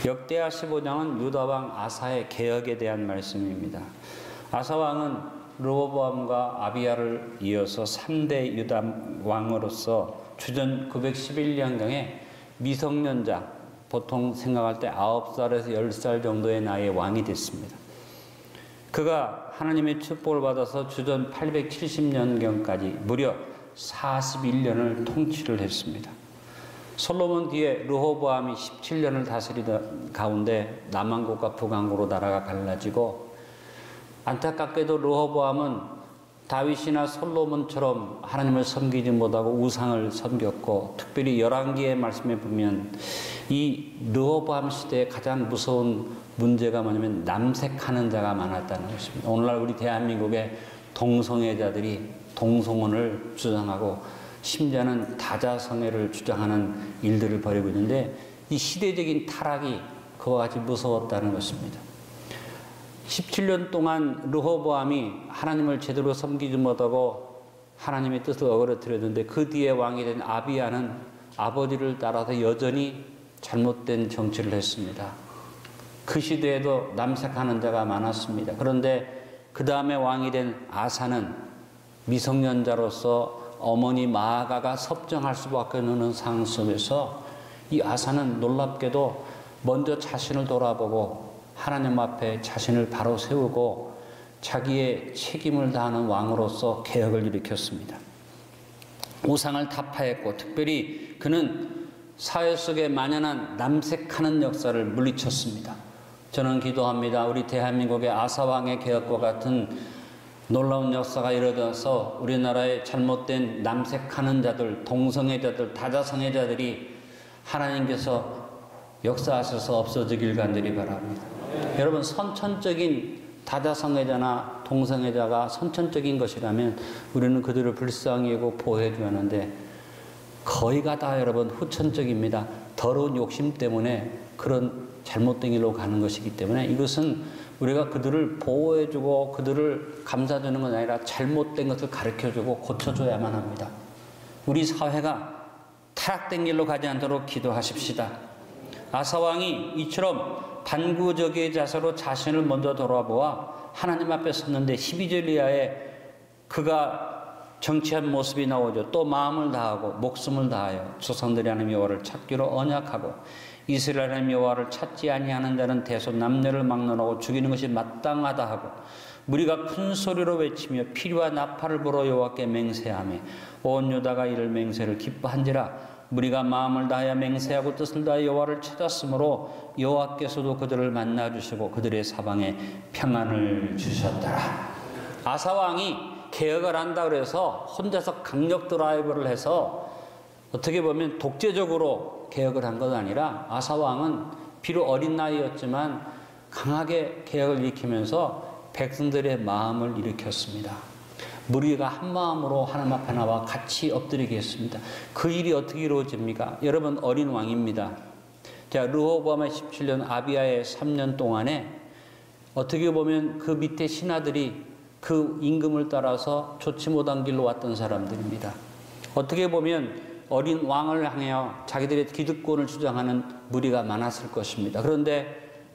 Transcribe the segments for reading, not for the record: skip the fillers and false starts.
역대하 15장은 유다왕 아사의 개혁에 대한 말씀입니다. 아사왕은 르호보암과 아비야를 이어서 3대 유다 왕으로서 주전 911년경에 미성년자, 보통 생각할 때 9살에서 10살 정도의 나이의 왕이 됐습니다. 그가 하나님의 축복을 받아서 주전 870년경까지 무려 41년을 통치를 했습니다. 솔로몬 뒤에 르호보암이 17년을 다스리던 가운데 남왕국과 북왕국으로 나라가 갈라지고, 안타깝게도 르호보암은 다윗이나 솔로몬처럼 하나님을 섬기지 못하고 우상을 섬겼고, 특별히 열왕기의 말씀에 보면 이 르호보암 시대에 가장 무서운 문제가 뭐냐면 남색하는 자가 많았다는 것입니다. 오늘날 우리 대한민국의 동성애자들이 동성혼을 주장하고 심지어는 다자성애를 주장하는 일들을 벌이고 있는데, 이 시대적인 타락이 그와 같이 무서웠다는 것입니다. 17년 동안 르호보암이 하나님을 제대로 섬기지 못하고 하나님의 뜻을 어그러뜨렸는데, 그 뒤에 왕이 된 아비야는 아버지를 따라서 여전히 잘못된 정치를 했습니다. 그 시대에도 남색하는 자가 많았습니다. 그런데 그 다음에 왕이 된 아사는 미성년자로서 어머니 마아가가 섭정할 수밖에 없는 상황 속에서 이 아사는 놀랍게도 먼저 자신을 돌아보고 하나님 앞에 자신을 바로 세우고 자기의 책임을 다하는 왕으로서 개혁을 일으켰습니다. 우상을 타파했고, 특별히 그는 사회 속에 만연한 남색하는 역사를 물리쳤습니다. 저는 기도합니다. 우리 대한민국의 아사왕의 개혁과 같은 놀라운 역사가 이루어져서 우리나라의 잘못된 남색하는 자들, 동성애자들, 다자성애자들이 하나님께서 역사하셔서 없어지길 간절히 바랍니다. 여러분, 선천적인 다자성애자나 동성애자가 선천적인 것이라면 우리는 그들을 불쌍히 여기고 보호해줘야 하는데, 거의가 다 여러분 후천적입니다. 더러운 욕심 때문에 그런 잘못된 길로 가는 것이기 때문에 이것은 우리가 그들을 보호해주고 그들을 감싸주는 건 아니라 잘못된 것을 가르쳐주고 고쳐줘야만 합니다. 우리 사회가 타락된 길로 가지 않도록 기도하십시다. 아사왕이 이처럼 반구적의 자세로 자신을 먼저 돌아보아 하나님 앞에 섰는데 12절 이하에 그가 정치한 모습이 나오죠. 또 마음을 다하고 목숨을 다하여 조상들이 하나님 여호와를 찾기로 언약하고, 이스라엘 하나님 여호와를 찾지 아니하는 자는 대속 남녀를 막론하고 죽이는 것이 마땅하다 하고, 무리가 큰 소리로 외치며 피리와 나팔을 불어 여호와께 맹세하며 온 유다가 이를 맹세를 기뻐한지라. 무리가 마음을 다하여 맹세하고 뜻을 다하여 여호와를 찾았으므로 여호와께서도 그들을 만나 주시고 그들의 사방에 평안을 주셨더라. 아사왕이 개혁을 한다 그래서 혼자서 강력 드라이브를 해서 어떻게 보면 독재적으로 개혁을 한 것 아니라, 아사왕은 비록 어린 나이였지만 강하게 개혁을 일으키면서 백성들의 마음을 일으켰습니다. 무리가 한 마음으로 하나님 앞에 나와 같이 엎드리게 했습니다. 그 일이 어떻게 이루어집니까? 여러분, 어린 왕입니다. 자, 르호보암의 17년, 아비야의 3년 동안에 어떻게 보면 그 밑에 신하들이 그 임금을 따라서 좋지 못한 길로 왔던 사람들입니다. 어떻게 보면 어린 왕을 향하여 자기들의 기득권을 주장하는 무리가 많았을 것입니다. 그런데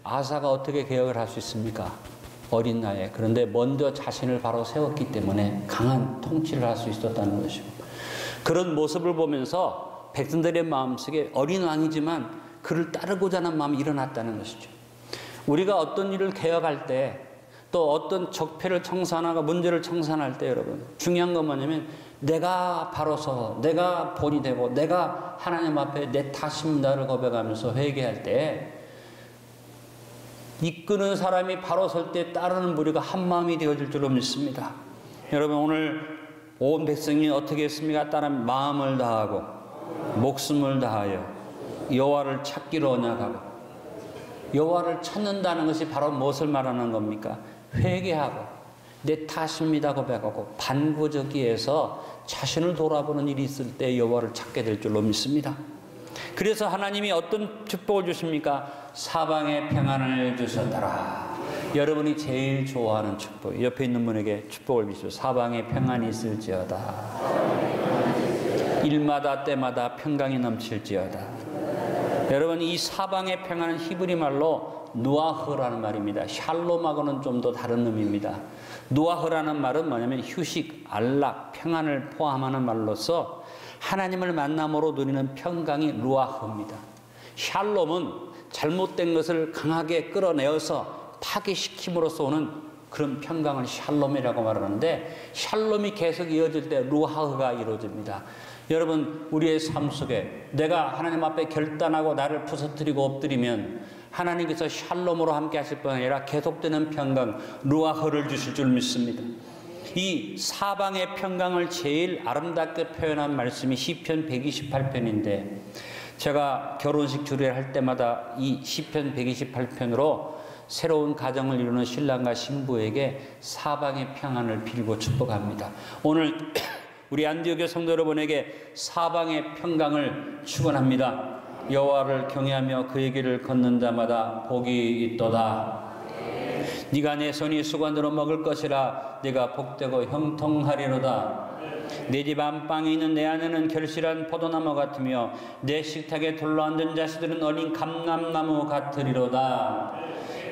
아사가 어떻게 개혁을 할 수 있습니까? 어린 나이에. 그런데 먼저 자신을 바로 세웠기 때문에 강한 통치를 할 수 있었다는 것이고, 그런 모습을 보면서 백성들의 마음속에 어린 왕이지만 그를 따르고자 하는 마음이 일어났다는 것이죠. 우리가 어떤 일을 개혁할 때, 또 어떤 적폐를 청산하고 문제를 청산할 때 여러분, 중요한 건 뭐냐면 내가 바로서 내가 본이 되고 내가 하나님 앞에 내 탓입니다를 고백하면서 회개할 때 이끄는 사람이 바로 설 때 따르는 무리가 한 마음이 되어질 줄로 믿습니다. 여러분, 오늘 온 백성이 어떻게 했습니까? 따르면 마음을 다하고 목숨을 다하여 여호와를 찾기로 언약하고. 여호와를 찾는다는 것이 바로 무엇을 말하는 겁니까? 회개하고 내 탓입니다 고백하고 반구적기에서 자신을 돌아보는 일이 있을 때 여호와를 찾게 될 줄로 믿습니다. 그래서 하나님이 어떤 축복을 주십니까? 사방에 평안을 주셨더라. 여러분이 제일 좋아하는 축복, 옆에 있는 분에게 축복을 비추어 사방에 평안이 있을지어다. 일마다 때마다 평강이 넘칠지어다. 여러분, 이 사방의 평안은 히브리 말로 누아흐라는 말입니다. 샬롬하고는 좀 더 다른 의미입니다. 누아흐라는 말은 뭐냐면 휴식, 안락, 평안을 포함하는 말로서 하나님을 만남으로 누리는 평강이 루아흐입니다. 샬롬은 잘못된 것을 강하게 끌어내어서 파괴시킴으로써 오는 그런 평강을 샬롬이라고 말하는데, 샬롬이 계속 이어질 때 루아흐가 이루어집니다. 여러분, 우리의 삶 속에 내가 하나님 앞에 결단하고 나를 부서뜨리고 엎드리면 하나님께서 샬롬으로 함께 하실 뿐 아니라 계속되는 평강, 루아흐를 주실 줄 믿습니다. 이 사방의 평강을 제일 아름답게 표현한 말씀이 시편 128편인데, 제가 결혼식 주례를 할 때마다 이 시편 128편으로 새로운 가정을 이루는 신랑과 신부에게 사방의 평안을 빌고 축복합니다. 오늘 우리 안디옥의 성도 여러분에게 사방의 평강을 축원합니다. 여호와를 경외하며 그의 길을 걷는 자마다 복이 있도다. 네가 내 손이 수건으로 먹을 것이라. 네가 복되고 형통하리로다. 내 집 안방에 있는 내 아내는 결실한 포도나무 같으며 내 식탁에 둘러앉은 자식들은 어린 감람나무 같으리로다.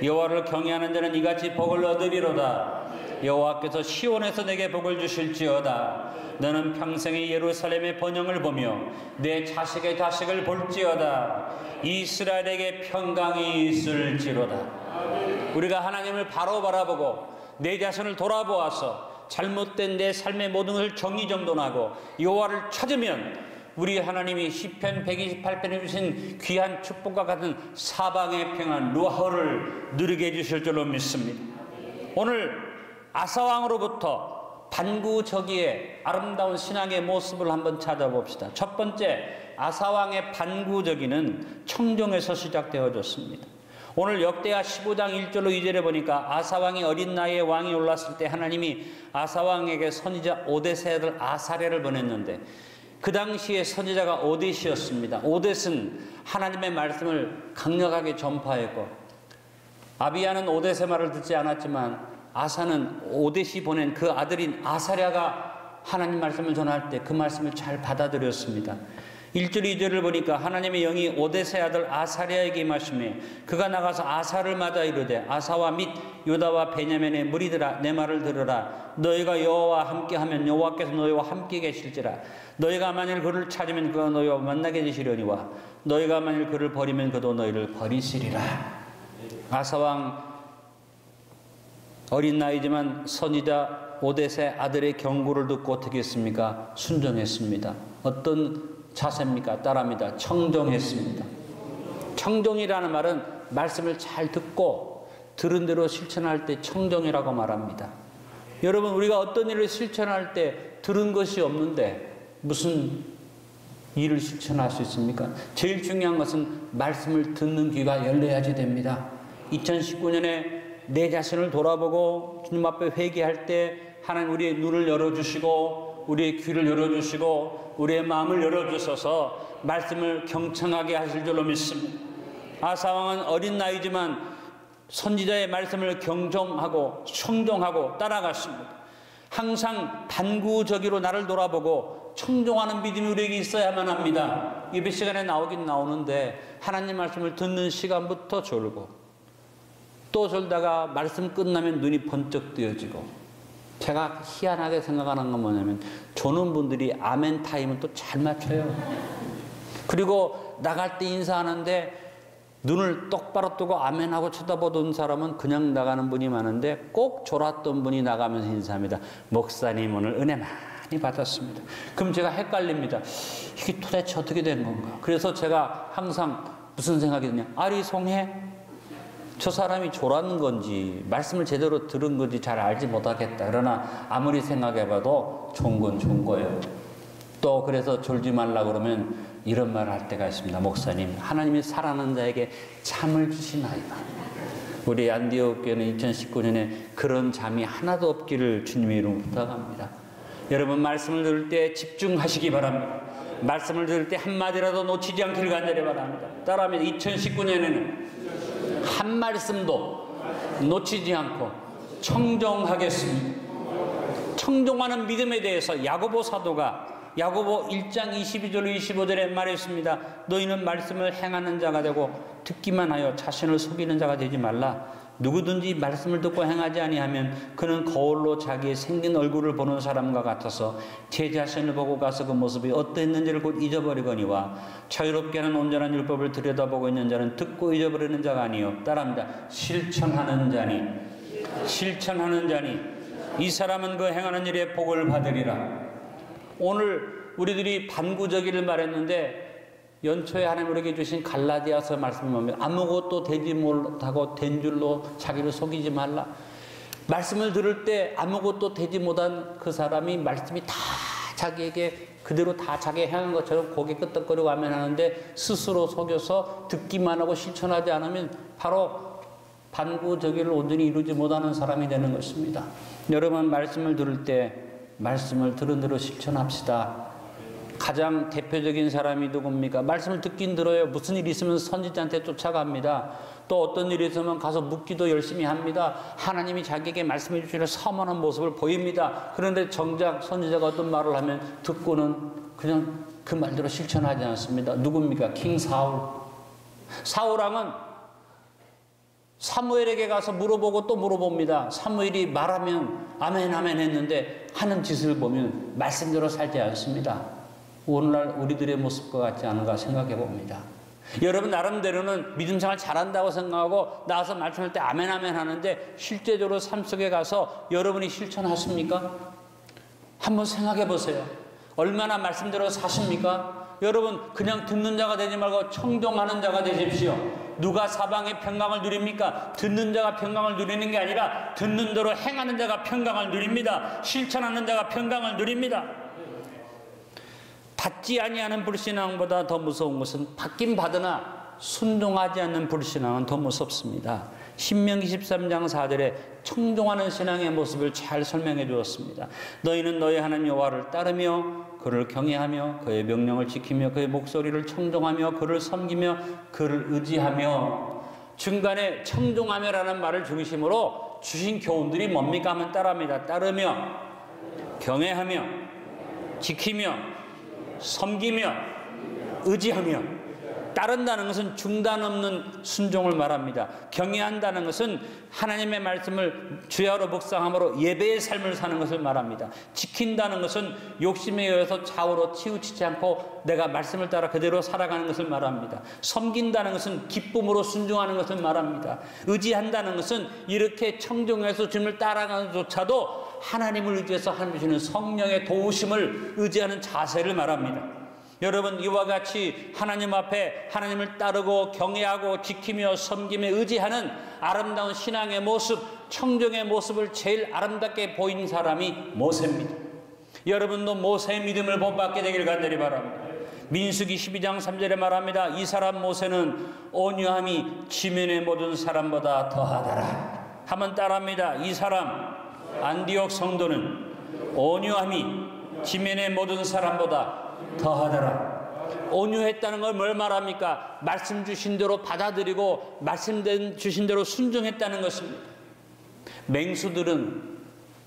여호와를 경외하는 자는 이같이 복을 얻으리로다. 여호와께서 시온에서 내게 복을 주실지어다. 너는 평생의 예루살렘의 번영을 보며 내 자식의 자식을 볼지어다. 이스라엘에게 평강이 있을지로다. 우리가 하나님을 바로 바라보고 내 자신을 돌아보아서 잘못된 내 삶의 모든 것을 정리정돈하고 여호와를 찾으면 우리 하나님이 시편 128편에 주신 귀한 축복과 같은 사방의 평안 루아흐를 누리게 해주실 줄로 믿습니다. 오늘 아사왕으로부터 반구저기의 아름다운 신앙의 모습을 한번 찾아봅시다. 첫 번째, 아사왕의 반구저기는 청종에서 시작되어졌습니다. 오늘 역대하 15장 1절로 2절에 보니까 아사왕이 어린 나이에 왕이 올랐을 때 하나님이 아사왕에게 선지자 오뎃의 아들 아사랴를 보냈는데, 그 당시에 선지자가 오뎃이었습니다. 오뎃은 하나님의 말씀을 강력하게 전파했고, 아비야는 오뎃의 말을 듣지 않았지만 아사는 오뎃이 보낸 그 아들인 아사랴가 하나님 말씀을 전할 때 그 말씀을 잘 받아들였습니다. 1절 2절을 보니까 하나님의 영이 오뎃의 아들 아사랴에게 임하시며 그가 나가서 아사를 맞아 이르되, 아사와 및 유다와 베냐민의 무리들아, 내 말을 들으라. 너희가 여호와와 함께하면 여호와께서 너희와 함께 계실지라. 너희가 만일 그를 찾으면 그가 너희와 만나게 되시려니와 너희가 만일 그를 버리면 그도 너희를 버리시리라. 아사왕 어린 나이지만 선지자 오뎃의 아들의 경고를 듣고 어떻게 했습니까? 순종했습니다. 어떤 자세입니까? 따라합니다. 청종했습니다. 청종이라는 말은 말씀을 잘 듣고 들은 대로 실천할 때 청종이라고 말합니다. 여러분, 우리가 어떤 일을 실천할 때 들은 것이 없는데 무슨 일을 실천할 수 있습니까? 제일 중요한 것은 말씀을 듣는 귀가 열려야지 됩니다. 2019년에 내 자신을 돌아보고 주님 앞에 회개할 때 하나님 우리의 눈을 열어주시고 우리의 귀를 열어주시고 우리의 마음을 열어주셔서 말씀을 경청하게 하실 줄로 믿습니다. 아사왕은 어린 나이지만 선지자의 말씀을 경종하고 청종하고 따라갔습니다. 항상 반구저기로 나를 돌아보고 청종하는 믿음이 우리에게 있어야만 합니다. 예배 시간에 나오긴 나오는데 하나님 말씀을 듣는 시간부터 졸고 또 졸다가 말씀 끝나면 눈이 번쩍 뜨여지고, 제가 희한하게 생각하는 건 뭐냐면 조는 분들이 아멘 타임을 또 잘 맞춰요. 그리고 나갈 때 인사하는데 눈을 똑바로 뜨고 아멘하고 쳐다보던 사람은 그냥 나가는 분이 많은데 꼭 졸았던 분이 나가면서 인사합니다. 목사님 오늘 은혜 많이 받았습니다. 그럼 제가 헷갈립니다. 이게 도대체 어떻게 된 건가? 그래서 제가 항상 무슨 생각이 드냐, 아리송해? 저 사람이 졸았는 건지 말씀을 제대로 들은 건지 잘 알지 못하겠다. 그러나 아무리 생각해봐도 좋은 건 좋은 거예요. 또 그래서 졸지 말라 그러면 이런 말을 할 때가 있습니다. 목사님, 하나님이 살아난 자에게 잠을 주시나이다. 우리 안디옥 교회는 2019년에 그런 잠이 하나도 없기를 주님의 이름으로 부탁합니다. 여러분, 말씀을 들을 때 집중하시기 바랍니다. 말씀을 들을 때 한마디라도 놓치지 않기를 간절히 바랍니다. 따라하면 2019년에는 한 말씀도 놓치지 않고 청종하겠습니다. 청종하는 믿음에 대해서 야고보 사도가 야고보 1장 22절로 25절에 말했습니다. 너희는 말씀을 행하는 자가 되고 듣기만 하여 자신을 속이는 자가 되지 말라. 누구든지 말씀을 듣고 행하지 아니하면 그는 거울로 자기의 생긴 얼굴을 보는 사람과 같아서 제 자신을 보고 가서 그 모습이 어떠했는지를 곧 잊어버리거니와 자유롭게 하는 온전한 율법을 들여다보고 있는 자는 듣고 잊어버리는 자가 아니요 따라합니다. 실천하는 자니 이 사람은 그 행하는 일에 복을 받으리라. 오늘 우리들이 반구저기를 말했는데 연초에 하나님 우리에게 주신 갈라디아서 말씀을 보면 아무것도 되지 못하고 된 줄로 자기를 속이지 말라. 말씀을 들을 때 아무것도 되지 못한 그 사람이 말씀이 다 자기에게 그대로 다 자기가 향한 것처럼 고개 끄덕거리고 하면 하는데 스스로 속여서 듣기만 하고 실천하지 않으면 바로 반구저기를 온전히 이루지 못하는 사람이 되는 것입니다. 여러분 말씀을 들을 때 말씀을 들은 대로 실천합시다. 가장 대표적인 사람이 누굽니까? 말씀을 듣긴 들어요. 무슨 일이 있으면 선지자한테 쫓아갑니다. 또 어떤 일이 있으면 가서 묻기도 열심히 합니다. 하나님이 자기에게 말씀해 주시는 서문한 모습을 보입니다. 그런데 정작 선지자가 어떤 말을 하면 듣고는 그냥 그 말대로 실천하지 않습니다. 누굽니까? 킹 사울. 사울 왕은 사무엘에게 가서 물어보고 또 물어봅니다. 사무엘이 말하면 아멘 아멘 했는데 하는 짓을 보면 말씀대로 살지 않습니다. 오늘날 우리들의 모습과 같지 않은가 생각해 봅니다. 여러분 나름대로는 믿음생활 잘한다고 생각하고 나와서 말씀할 때 아멘 아멘 하는데 실제적으로 삶 속에 가서 여러분이 실천하십니까? 한번 생각해 보세요. 얼마나 말씀대로 사십니까? 여러분 그냥 듣는 자가 되지 말고 청종하는 자가 되십시오. 누가 사방의 평강을 누립니까? 듣는 자가 평강을 누리는 게 아니라 듣는 대로 행하는 자가 평강을 누립니다. 실천하는 자가 평강을 누립니다. 받지 아니하는 불신앙보다 더 무서운 것은 받긴 받으나 순종하지 않는 불신앙은 더 무섭습니다. 신명기 13장 4절에 청종하는 신앙의 모습을 잘 설명해 주었습니다. 너희는 너희 하나님 여호와를 따르며 그를 경외하며 그의 명령을 지키며 그의 목소리를 청종하며 그를 섬기며 그를 의지하며. 중간에 청종하며라는 말을 중심으로 주신 교훈들이 뭡니까 하면 따라합니다. 따르며 경외하며 지키며 섬기며 의지하며. 따른다는 것은 중단 없는 순종을 말합니다. 경외한다는 것은 하나님의 말씀을 주야로 묵상함으로 예배의 삶을 사는 것을 말합니다. 지킨다는 것은 욕심에 의해서 좌우로 치우치지 않고 내가 말씀을 따라 그대로 살아가는 것을 말합니다. 섬긴다는 것은 기쁨으로 순종하는 것을 말합니다. 의지한다는 것은 이렇게 청종해서 주님을 따라가는 조차도 하나님을 의지해서 하나님 주시는 성령의 도우심을 의지하는 자세를 말합니다. 여러분 이와 같이 하나님 앞에 하나님을 따르고 경외하고 지키며 섬기며 의지하는 아름다운 신앙의 모습, 청정의 모습을 제일 아름답게 보인 사람이 모세입니다. 여러분도 모세의 믿음을 본받게 되길 간절히 바랍니다. 민수기 12장 3절에 말합니다. 이 사람 모세는 온유함이 지면의 모든 사람보다 더하더라. 한번 따라합니다. 이 사람 안디옥 성도는 온유함이 지면의 모든 사람보다 더하더라. 온유했다는 걸 뭘 말합니까? 말씀 주신 대로 받아들이고 말씀 주신 대로 순종했다는 것입니다. 맹수들은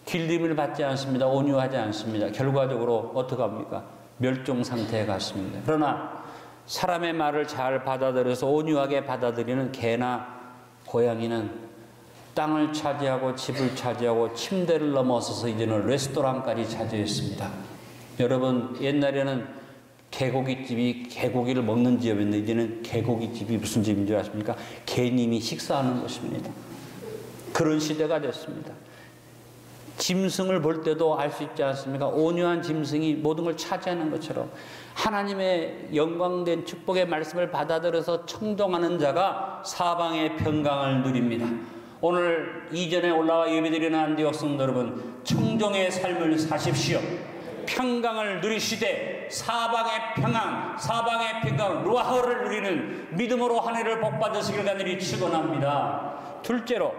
길림을 받지 않습니다. 온유하지 않습니다. 결과적으로 어떻게 합니까? 멸종 상태에 갔습니다. 그러나 사람의 말을 잘 받아들여서 온유하게 받아들이는 개나 고양이는 땅을 차지하고 집을 차지하고 침대를 넘어서서 이제는 레스토랑까지 차지했습니다. 여러분 옛날에는 개고기집이 개고기를 먹는 집이었는데 이제는 개고기집이 무슨 집인 줄 아십니까? 개님이 식사하는 것입니다. 그런 시대가 됐습니다. 짐승을 볼 때도 알 수 있지 않습니까? 온유한 짐승이 모든 걸 차지하는 것처럼 하나님의 영광된 축복의 말씀을 받아들여서 청종하는 자가 사방의 평강을 누립니다. 오늘 이전에 올라와 예배드리는 안디옥 성도 여러분, 청종의 삶을 사십시오. 평강을 누리시되 사방의 평강, 사방의 평강, 루아흐를 누리는 믿음으로 한 해를 복받으시길 간절히 축원합니다. 둘째로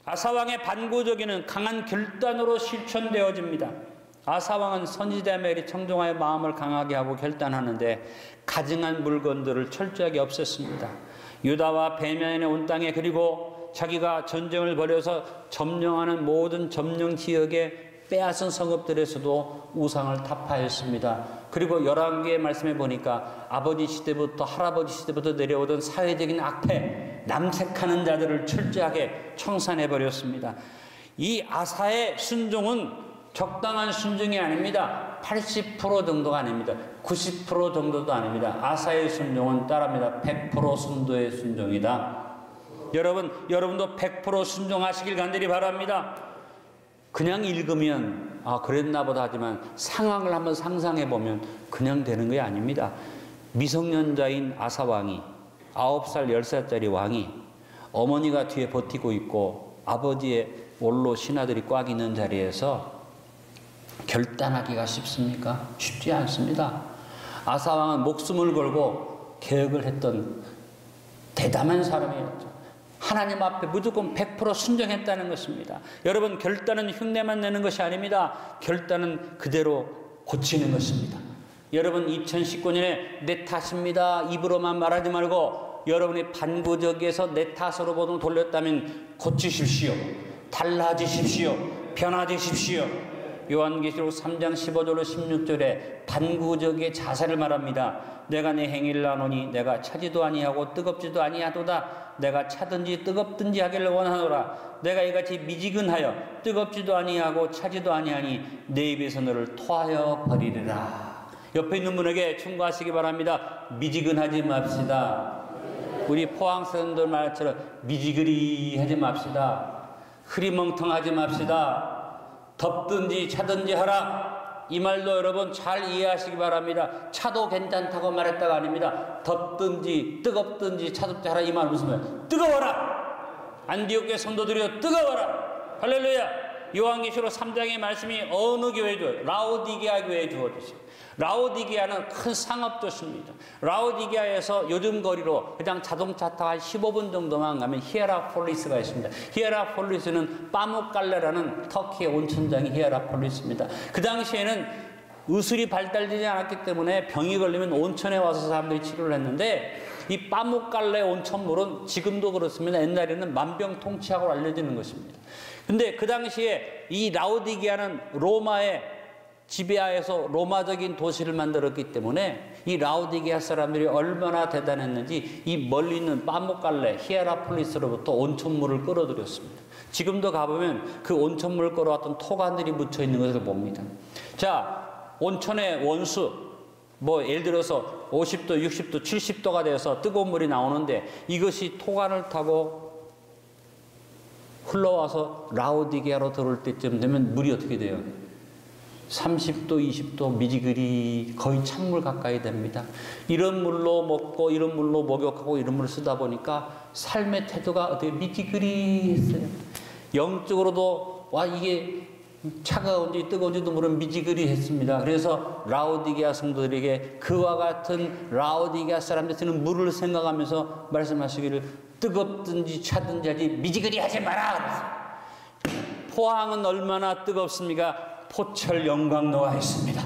아사왕의 반구저기는 강한 결단으로 실천되어집니다. 아사왕은 선지자 멜이 청종하여 마음을 강하게 하고 결단하는데 가증한 물건들을 철저하게 없앴습니다. 유다와 베냐민의 온 땅에 그리고 자기가 전쟁을 벌여서 점령하는 모든 점령 지역에 빼앗은 성읍들에서도 우상을 타파했습니다. 그리고 열왕기의 말씀에 보니까 아버지 시대부터 할아버지 시대부터 내려오던 사회적인 악패, 남색하는 자들을 철저하게 청산해버렸습니다. 이 아사의 순종은 적당한 순종이 아닙니다. 80% 정도가 아닙니다. 90% 정도도 아닙니다. 아사의 순종은 따릅니다. 100% 순도의 순종이다. 여러분도 100% 순종하시길 간절히 바랍니다. 그냥 읽으면 그랬나 보다 하지만 상황을 한번 상상해 보면 그냥 되는 게 아닙니다. 미성년자인 아사 왕이 9살 10살짜리 왕이 어머니가 뒤에 버티고 있고 아버지의 원로 신하들이 꽉 있는 자리에서 결단하기가 쉽습니까? 쉽지 않습니다. 아사 왕은 목숨을 걸고 개혁을 했던 대담한 사람이었죠. 하나님 앞에 무조건 100% 순종했다는 것입니다. 여러분, 결단은 흉내만 내는 것이 아닙니다. 결단은 그대로 고치는 것입니다. 여러분, 2019년에 내 탓입니다 입으로만 말하지 말고 여러분이 반구적에서 내 탓으로 보통 돌렸다면 고치십시오. 달라지십시오. 변화되십시오. 요한계시록 3장 15절로 16절에 반구적의 자세를 말합니다. 내가 내 행위를 아노니 내가 차지도 아니하고 뜨겁지도 아니하도다. 내가 차든지 뜨겁든지 하기를 원하노라. 내가 이같이 미지근하여 뜨겁지도 아니하고 차지도 아니하니 내 입에서 너를 토하여 버리리라. 옆에 있는 분에게 충고하시기 바랍니다. 미지근하지 맙시다. 우리 포항 사람들 말처럼 미지그리 하지 맙시다. 흐리멍텅하지 맙시다. 덥든지 차든지 하라. 이 말도 여러분 잘 이해하시기 바랍니다. 차도 괜찮다고 말했다가 아닙니다. 덥든지 뜨겁든지 차덥지 하라. 이 말 무슨 말? 뜨거워라. 안디옥교회 성도들이여 뜨거워라. 할렐루야. 요한계시록 3장의 말씀이 어느 교회에 주어요? 라오디게아 교회에 주어졌어요. 라오디게아는 큰 상업도시입니다. 라오디게아에서 요즘 거리로 그냥 자동차 타고 한 15분 정도만 가면 히에라폴리스가 있습니다. 히에라폴리스는 빠무칼레라는 터키의 온천장이 히에라폴리스입니다. 그 당시에는 의술이 발달되지 않았기 때문에 병이 걸리면 온천에 와서 사람들이 치료를 했는데 이 빠무칼레 온천물은 지금도 그렇습니다. 옛날에는 만병통치약으로 알려지는 것입니다. 근데 그 당시에 이 라오디게아는 로마의 지배하에서 로마적인 도시를 만들었기 때문에 이 라오디게아 사람들이 얼마나 대단했는지 이 멀리 있는 빠무칼레 히에라폴리스로부터 온천물을 끌어들였습니다. 지금도 가보면 그 온천물을 끌어왔던 토관들이 묻혀 있는 것을 봅니다. 자, 온천의 원수 예를 들어서 50도, 60도, 70도가 돼서 뜨거운 물이 나오는데 이것이 토관을 타고 흘러와서 라오디게아로 들어올 때쯤 되면 물이 어떻게 돼요? 30도, 20도 미지그리 거의 찬물 가까이 됩니다. 이런 물로 먹고 이런 물로 목욕하고 이런 물을 쓰다 보니까 삶의 태도가 어떻게 미지그리 했어요. 영적으로도 이게 차가운지 뜨거운지도 모르는 미지그리 했습니다. 그래서 라오디게아 성도들에게 그와 같은 라오디게아 사람들은 물을 생각하면서 말씀하시기를 뜨겁든지 차든지 하지 미지그리 하지 마라. 포항은 얼마나 뜨겁습니까? 포철 영광로가 있습니다.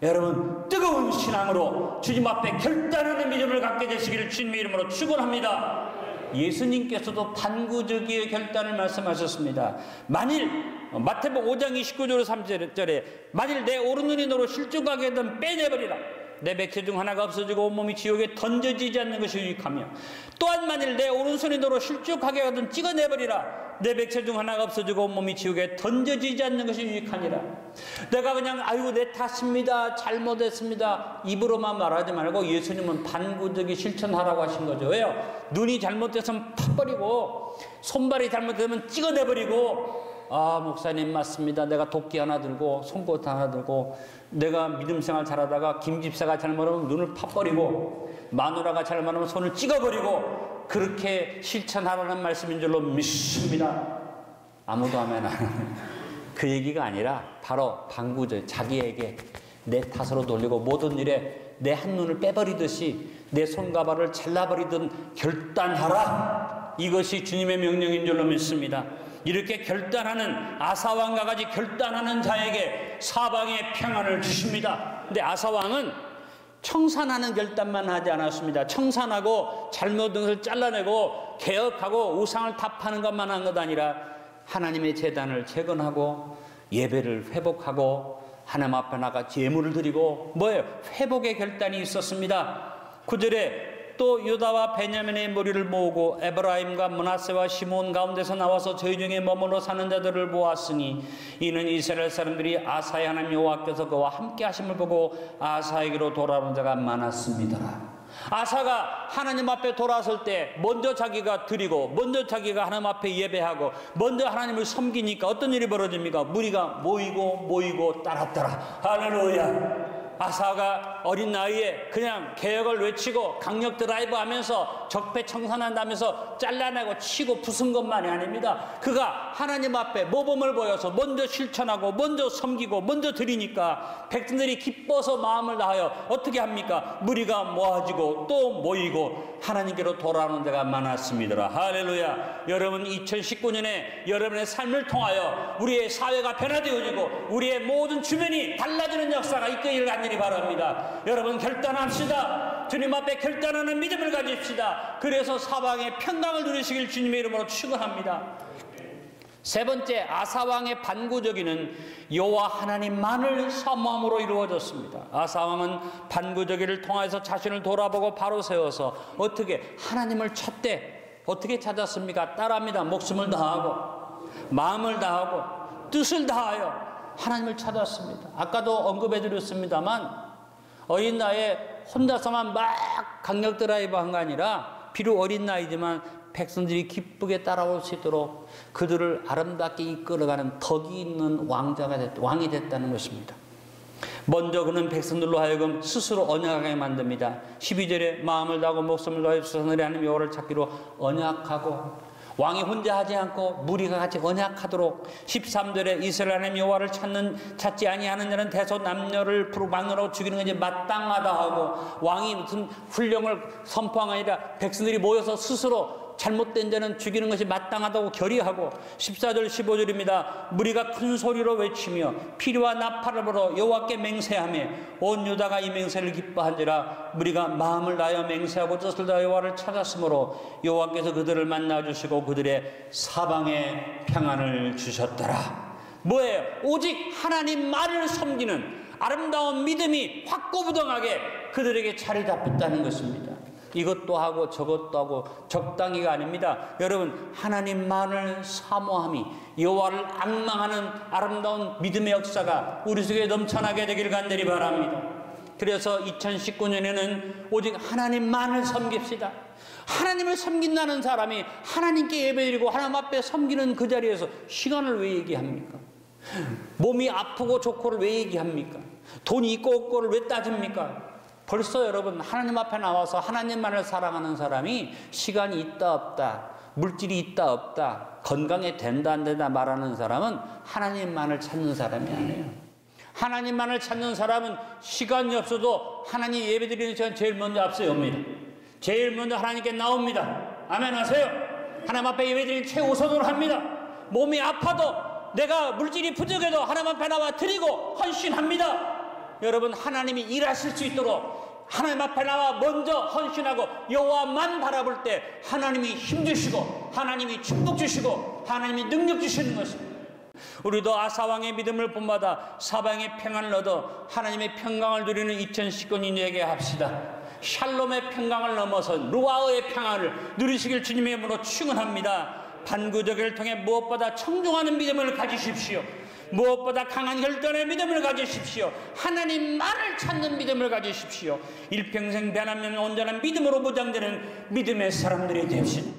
여러분 뜨거운 신앙으로 주님 앞에 결단하는 믿음을 갖게 되시기를 주님의 이름으로 축원합니다. 예수님께서도 반구적의 결단을 말씀하셨습니다. 만일 마태복음 5장 29절 3절에 만일 내 오른눈이 너로 실족하게 되면 빼내버리라. 내 백체 중 하나가 없어지고 온몸이 지옥에 던져지지 않는 것이 유익하며 또한 만일 내 오른손이 너로 실족하게 하든 찍어내버리라. 내 백체 중 하나가 없어지고 온몸이 지옥에 던져지지 않는 것이 유익하니라. 내가 그냥 아이고 내 탓입니다 잘못했습니다 입으로만 말하지 말고 예수님은 반구적이 실천하라고 하신 거죠. 왜요? 눈이 잘못돼서 파버리고 손발이 잘못되면 찍어내버리고 목사님 맞습니다. 내가 도끼 하나 들고 송곳 하나 들고 내가 믿음생활 잘하다가 김집사가 잘못하면 눈을 파버리고 마누라가 잘못하면 손을 찍어버리고 그렇게 실천하라는 말씀인 줄로 믿습니다. 아무도 하면 안 하는 그 얘기가 아니라 바로 반구적 자기에게 내 탓으로 돌리고 모든 일에 내 한눈을 빼버리듯이 내 손가발을 잘라버리든 결단하라. 이것이 주님의 명령인 줄로 믿습니다. 이렇게 결단하는 아사왕과 같이 결단하는 자에게 사방의 평안을 주십니다. 근데 아사왕은 청산하는 결단만 하지 않았습니다. 청산하고 잘못된 것을 잘라내고 개혁하고 우상을 타파하는 것만 한 것 아니라 하나님의 제단을 재건하고 예배를 회복하고 하나님 앞에 나가 제물을 드리고 뭐예요? 회복의 결단이 있었습니다. 9절에 또 유다와 베냐민의 무리를 모으고 에브라임과 므낫세와 시므온 가운데서 나와서 저희 중에 머물러 사는 자들을 보았으니 이는 이스라엘 사람들이 아사의 하나님 여호와께서 그와 함께 하심을 보고 아사에게로 돌아오는 자가 많았습니다. 아사가 하나님 앞에 돌아설 때 먼저 자기가 드리고 먼저 자기가 하나님 앞에 예배하고 먼저 하나님을 섬기니까 어떤 일이 벌어집니까? 무리가 모이고 따랐더라. 할렐루야. 아사가 어린 나이에 그냥 개혁을 외치고 강력 드라이브 하면서 적폐청산한다면서 잘라내고 치고 부순 것만이 아닙니다. 그가 하나님 앞에 모범을 보여서 먼저 실천하고 먼저 섬기고 먼저 드리니까 백성들이 기뻐서 마음을 다하여 어떻게 합니까? 무리가 모아지고 또 모이고 하나님께로 돌아오는 데가 많았습니다. 할렐루야. 여러분 2019년에 여러분의 삶을 통하여 우리의 사회가 변화되어지고 우리의 모든 주변이 달라지는 역사가 있기를 간절히 바랍니다. 여러분 결단합시다. 주님 앞에 결단하는 믿음을 가집시다. 그래서 사방에 평강을 누리시길 주님의 이름으로 축원합니다. 세 번째, 아사왕의 반구저기는 여호와 하나님만을 사모함으로 이루어졌습니다. 아사왕은 반구저기를 통해서 자신을 돌아보고 바로 세워서 어떻게 하나님을 찾되 어떻게 찾았습니까? 따라합니다. 목숨을 다하고 마음을 다하고 뜻을 다하여 하나님을 찾았습니다. 아까도 언급해 드렸습니다만 어린 나이에 혼자서만 막 강력 드라이브 한 거 아니라 비록 어린 나이지만 백성들이 기쁘게 따라올 수 있도록 그들을 아름답게 이끌어가는 덕이 있는 왕이 됐다는 것입니다. 먼저 그는 백성들로 하여금 스스로 언약하게 만듭니다. 12절에 마음을 다하고 목숨을 다하여 하늘의 하나님 여호와를 찾기로 언약하고 왕이 혼자 하지 않고 무리가 같이 언약하도록 13절에 이스라엘 하나님 여호와를 찾지 아니하는 자는 대소남녀를 막론하고 죽이는 것이 마땅하다 하고 왕이 무슨 훈령을 선포한 게 아니라 백성들이 모여서 스스로 잘못된 자는 죽이는 것이 마땅하다고 결의하고 14절 15절입니다. 무리가 큰 소리로 외치며 피리와 나팔을 불어 여호와께 맹세하며 온 유다가 이 맹세를 기뻐한지라. 무리가 마음을 다하여 맹세하고 뜻을 다하여 여호와를 찾았으므로 여호와께서 그들을 만나주시고 그들의 사방에 평안을 주셨더라. 뭐예요? 오직 하나님만을 섬기는 아름다운 믿음이 확고부동하게 그들에게 자리 잡혔다는 것입니다. 이것도 하고 저것도 하고 적당히가 아닙니다. 여러분 하나님만을 사모함이 여호와를 앙망하는 아름다운 믿음의 역사가 우리 속에 넘쳐나게 되길 간절히 바랍니다. 그래서 2019년에는 오직 하나님만을 섬깁시다. 하나님을 섬긴다는 사람이 하나님께 예배드리고 하나님 앞에 섬기는 그 자리에서 시간을 왜 얘기합니까? 몸이 아프고 좋고를 왜 얘기합니까? 돈이 있고 없고를 왜 따집니까? 벌써 여러분 하나님 앞에 나와서 하나님만을 사랑하는 사람이 시간이 있다 없다, 물질이 있다 없다, 건강에 된다 안 된다 말하는 사람은 하나님만을 찾는 사람이 아니에요. 하나님만을 찾는 사람은 시간이 없어도 하나님 예배드리는 시간 제일 먼저 앞서옵니다. 제일 먼저 하나님께 나옵니다. 아멘 하세요. 하나님 앞에 예배드리는 최우선으로 합니다. 몸이 아파도 내가 물질이 부족해도 하나님 앞에 나와 드리고 헌신합니다. 여러분 하나님이 일하실 수 있도록 하나님 앞에 나와 먼저 헌신하고 여호와만 바라볼 때 하나님이 힘주시고 하나님이 축복 주시고 하나님이 능력 주시는 것입니다. 우리도 아사왕의 믿음을 본받아 사방의 평안을 얻어 하나님의 평강을 누리는 2019년 되게 합시다. 샬롬의 평강을 넘어선 루아의 평안을 누리시길 주님의 이름으로 축원합니다. 반구저기를 통해 무엇보다 청종하는 믿음을 가지십시오. 무엇보다 강한 결단의 믿음을 가지십시오. 하나님만을 찾는 믿음을 가지십시오. 일평생 변함없는 온전한 믿음으로 보장되는 믿음의 사람들이 됩시다.